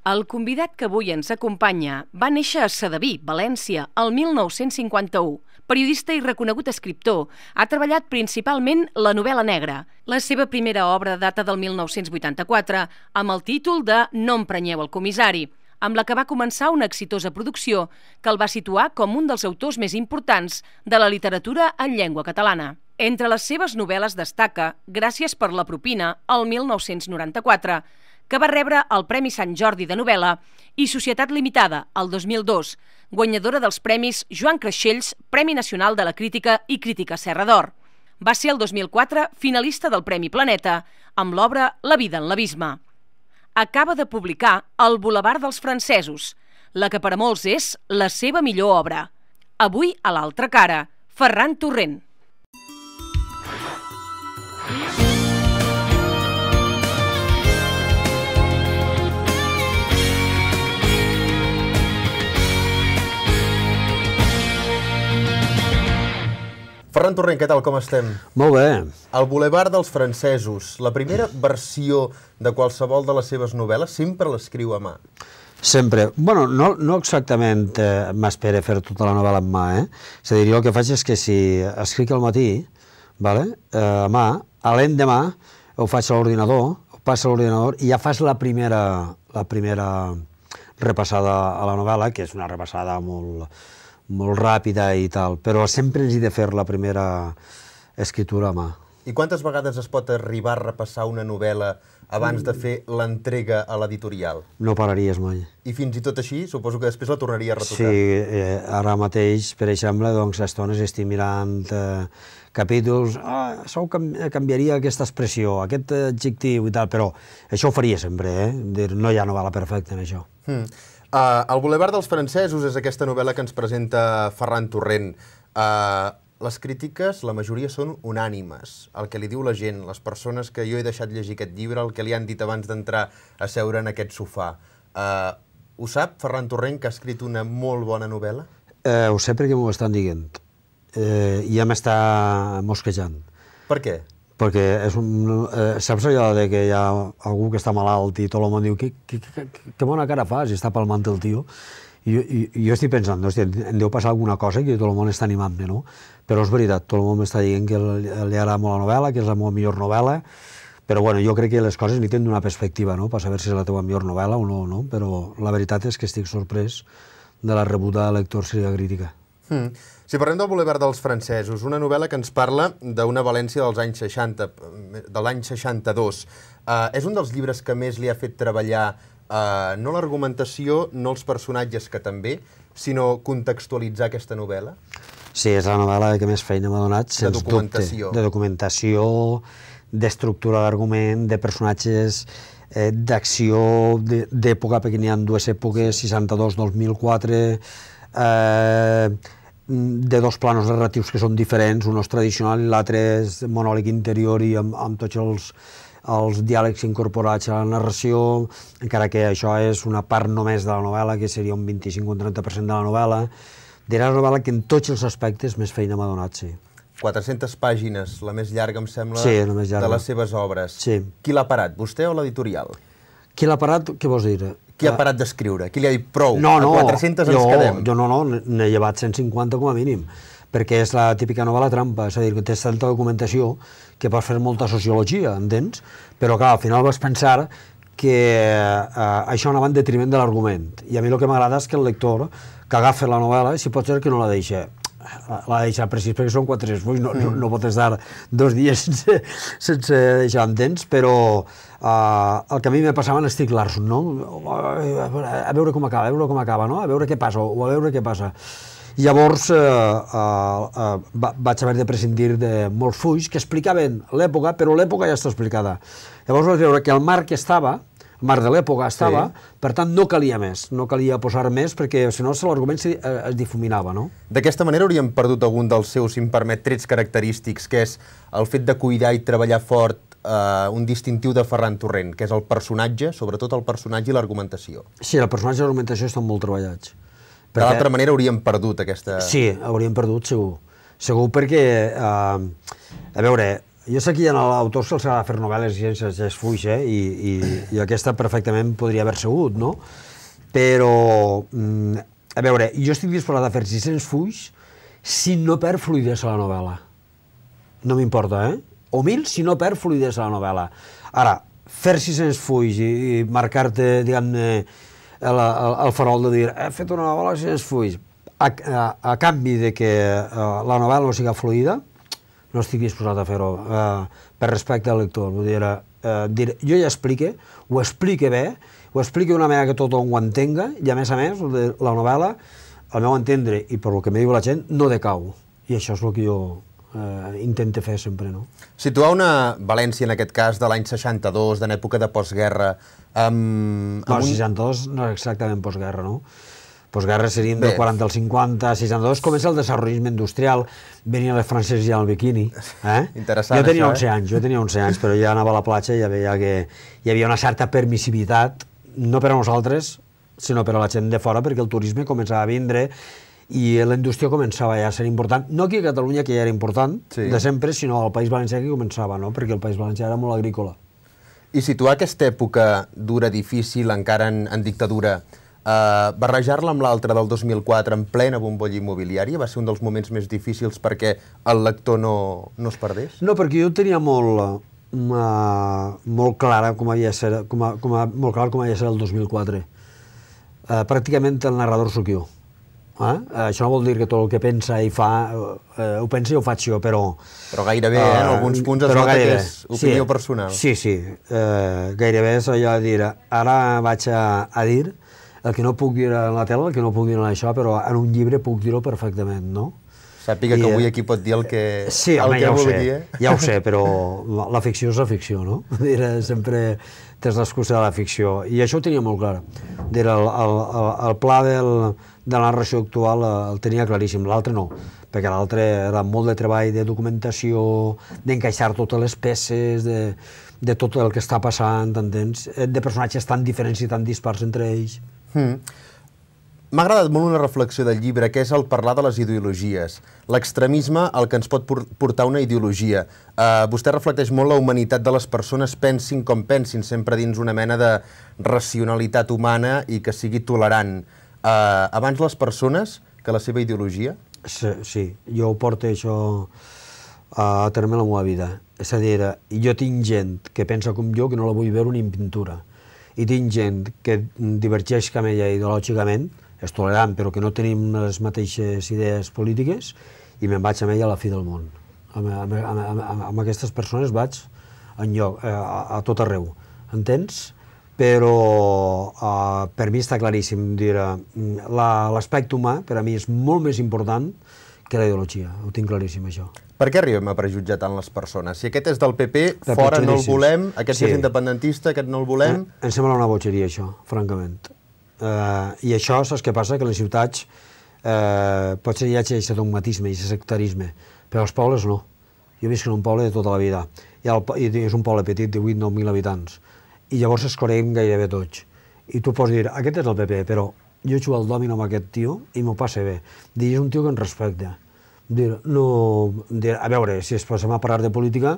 El convidat que avui ens acompanya va néixer a Sedaví, València, el 1951. Periodista i reconegut escriptor, ha treballat principalment la novel·la negra. La seva primera obra data del 1984, amb el títol de No emprenyeu el comissari, amb la que va començar una exitosa producció que el va situar com un dels autors més importants de la literatura en llengua catalana. Entre les seves novel·les destaca Gràcies per la propina, el 1994, que va rebre el Premi Sant Jordi de novel·la, i Societat Limitada, el 2002, guanyadora dels premis Joan Creixells, Premi Nacional de la Crítica i Crítica Serra d'Or. Va ser el 2004 finalista del Premi Planeta amb l'obra La vida en l'abisme. Acaba de publicar El Bulevard dels francesos, la que per a molts és la seva millor obra. Avui, a l'altra cara, Ferran Torrent. Ferran Torrent, què tal, com estem? Molt bé. El Bulevard dels francesos, la primera versió de qualsevol de les seves novel·les, sempre l'escriu a mà. Sempre. Bueno, no exactament m'espera fer tota la novel·la en mà, És a dir, jo el que faig és que si escric al matí, a mà, a l'endemà ho faig a l'ordinador, ho passo a l'ordinador i ja fas la primera repassada a la novel·la, que és una repassada molt ràpida i tal, però sempre ens hi de fer la primera escritura a mà. I quantes vegades es pot arribar a repassar una novel·la abans de fer l'entrega a l'editorial? No pararies mai. I fins i tot així, suposo que després la tornaria a retocar. Sí, ara mateix, per exemple, doncs, a estones estic mirant capítols, això canviaria aquesta expressió, aquest adjectiu i tal, però això ho faria sempre, no hi ha novel·la perfecta en això. El Bulevard dels francesos és aquesta novel·la que ens presenta Ferran Torrent. Les crítiques, la majoria són unànimes. El que li diu la gent, les persones que jo he deixat llegir aquest llibre, el que li han dit abans d'entrar a seure en aquest sofà. Ho sap, Ferran Torrent, que ha escrit una molt bona novel·la? Ho sé perquè m'ho estan dient. I ja m'està mosquejant. Per què? Perquè saps allò que hi ha algú que està malalt i tot el món diu que bona cara fas i està palmant el tio. I jo estic pensant, em deu passar alguna cosa que tot el món està animant-me, no? Però és veritat, tot el món m'està dient que li agrada molt la novel·la, que és la meva millor novel·la, però bueno, jo crec que les coses n'hi tenen una perspectiva, no?, per saber si és la teva millor novel·la o no, no? Però la veritat és que estic sorprès de la rebuda de lectors i de crítica. Si parlem del Bulevard dels francesos, una novel·la que ens parla d'una València dels anys 60, de l'any 62. És un dels llibres que més li ha fet treballar no l'argumentació, no els personatges, que també, sinó contextualitzar aquesta novel·la? Sí, és la novel·la que més feina m'ha donat, sens dubte. De documentació. De documentació, d'estructura d'argument, de personatges, d'acció, d'època, perquè n'hi ha dues èpoques, 62-2004, de dos planos narratius que són diferents, un és tradicional i l'altre és monòleg interior i amb tots els diàlegs incorporats a la narració, encara que això és una part només de la novel·la, que seria un 25 o un 30% de la novel·la. Dirà la novel·la que en tots els aspectes més feina m'ha donat, sí. 400 pàgines, la més llarga, em sembla, sí, la més llarga, de les seves obres. Sí. Qui l'ha parat, vostè o l'editorial? Qui l'ha parat, què vols dir? Qui ha parat d'escriure? Qui li ha dit prou? No, a 400 ens quedem? Jo n'he llevat 150 com a mínim, perquè és la típica novel·la trampa, és a dir, que tens tanta documentació que pots fer molta sociologia, entens? Però clar, al final vas pensar que això anava en detriment de l'argument, i a mi el que m'agrada és que el lector que agafa la novel·la, si pot ser que no la deixa, l'ha de deixar precís perquè són 400 fulls, no pot estar 2 dies sense deixar, entens? Però el que a mi me passava en Stieg Larsson, no? A veure com acaba, no? A veure què passa, o a veure què passa. Llavors vaig haver de prescindir de molts fulls que explicaven l'època, però l'època ja està explicada. Llavors vaig veure que el marc estava, el marc de l'època estava, per tant no calia més, no calia posar més, perquè si no l'argument es difuminava, no? D'aquesta manera hauríem perdut algun dels seus, si em permet, trets característics, que és el fet de cuidar i treballar fort un distintiu de Ferran Torrent, que és el personatge, sobretot el personatge i l'argumentació. Sí, el personatge i l'argumentació estan molt treballats. De l'altra manera hauríem perdut aquesta... Sí, hauríem perdut, segur. Segur perquè, a veure, Jo sé que hi ha autors que els agrada fer novel·les i sense es fuix, i aquesta perfectament podria haver sigut, no? Però, a veure, jo estic disposat a fer 600 fulls si no perd fluidesa a la novel·la. No m'importa, O 1.000 si no perd fluidesa a la novel·la. Ara, fer 600 fulls i marcar-te, diguem-ne, el farol de dir he fet una novel·la de 600 fulls, a canvi de que la novel·la no sigui fluida, no estic disposat a fer-ho per respecte al lector. Vull dir, jo ja ho explique bé, ho explique d'una manera que tothom ho entenga, i a més, la novel·la, al meu entendre, i per el que me diu la gent, no decau. I això és el que jo intento fer sempre, no? Situar una València, en aquest cas, de l'any 62, d'en època de postguerra... No, 62 no és exactament postguerra, no? Postguerra seríem del 40 al 50, 62 comença el desenvolupisme industrial, venien les franceses ja al biquini. Interessant, jo tenia 11 anys, però ja anava a la platja i ja veia que hi havia una certa permissivitat, no per a nosaltres, sinó per a la gent de fora, perquè el turisme començava a vindre i la indústria començava ja a ser important, no aquí a Catalunya, que ja era important, de sempre, sinó al País Valencià, que començava, no? Perquè el País Valencià era molt agrícola. I situar aquesta època dura, difícil, encara en dictadura, barrejar-la amb l'altra del 2004 en plena bombolla immobiliària va ser un dels moments més difícils perquè el lector no es perdés? No, perquè jo tenia molt clara com havia de ser el 2004. Pràcticament el narrador sóc jo. Això no vol dir que tot el que pensa i fa ho pensa i ho faig jo, però... Però gairebé, en alguns punts es nota que és opinió personal. Sí, gairebé és allò de dir, ara vaig a dir el que no puc dir a la tele, el que no puc dir a això, però en un llibre puc dir-ho perfectament, no? Sàpiga que avui aquí pot dir el que vulgui. Ja ho sé, però la ficció és la ficció, no? Sempre tens l'excusa de la ficció. I això ho tenia molt clar. El pla de la narració actual el tenia claríssim, l'altre no, perquè l'altre era molt de treball, de documentació, d'encaixar totes les peces, de tot el que està passant, entens? De personatges tan diferents i tan dispars entre ells. M'ha agradat molt una reflexió del llibre, que és el parlar de les ideologies. L'extremisme al que ens pot portar una ideologia. Vostè reflecteix molt la humanitat de les persones, pensin com pensin, sempre dins una mena de racionalitat humana i que sigui tolerant. Abans les persones que la seva ideologia? Sí, jo porto això a terme la meva vida. És a dir, jo tinc gent que pensa com jo que no la vull veure ni en pintura. I tinc gent que divergeix amb ella ideològicament, és tolerant, però que no tenim les mateixes idees polítiques, i me'n vaig amb ella a la fi del món. Amb aquestes persones vaig enlloc, a tot arreu. Entens? Però per mi està claríssim. L'aspecte humà per a mi és molt més important que la ideologia. Ho tinc claríssim, això. Per què arribem a prejutjar tant les persones? Si aquest és del PP, fora no el volem, aquest és independentista, aquest no el volem... Em sembla una bogeria, això, francament. I això, saps què passa? Que les ciutats potser hi ha aquest dogmatisme i aquest sectarisme, però els pobles no. Jo visc en un poble de tota la vida, i és un poble petit de 8-9.000 habitants, i llavors es coneixen gairebé tots. I tu pots dir, aquest és el PP, però jo jugo al dòmino amb aquest tio i m'ho passa bé. És un tio que em respecta. A veure, si es posem a parlar de política,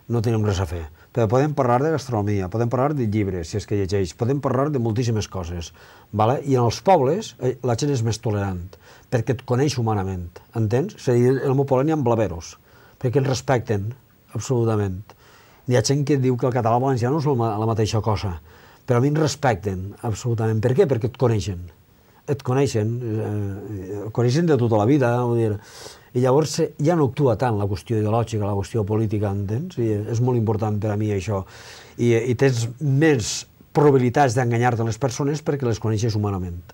no tenim res a fer. Però podem parlar de gastronomia, podem parlar de llibres, si és que llegeix, podem parlar de moltíssimes coses. I en els pobles la gent és més tolerant, perquè et coneix humanament, entens? És a dir, en el meu poble n'hi ha blaveros, perquè ens respecten, absolutament. Hi ha gent que diu que el català i el valencià no és la mateixa cosa, però a mi ens respecten, absolutament. Per què? Perquè et coneixen. Et coneixen de tota la vida, i llavors ja no actua tant la qüestió ideològica, la qüestió política, entens? I és molt important per a mi això. I tens més probabilitats d'enganyar-te les persones perquè les coneixes humanament.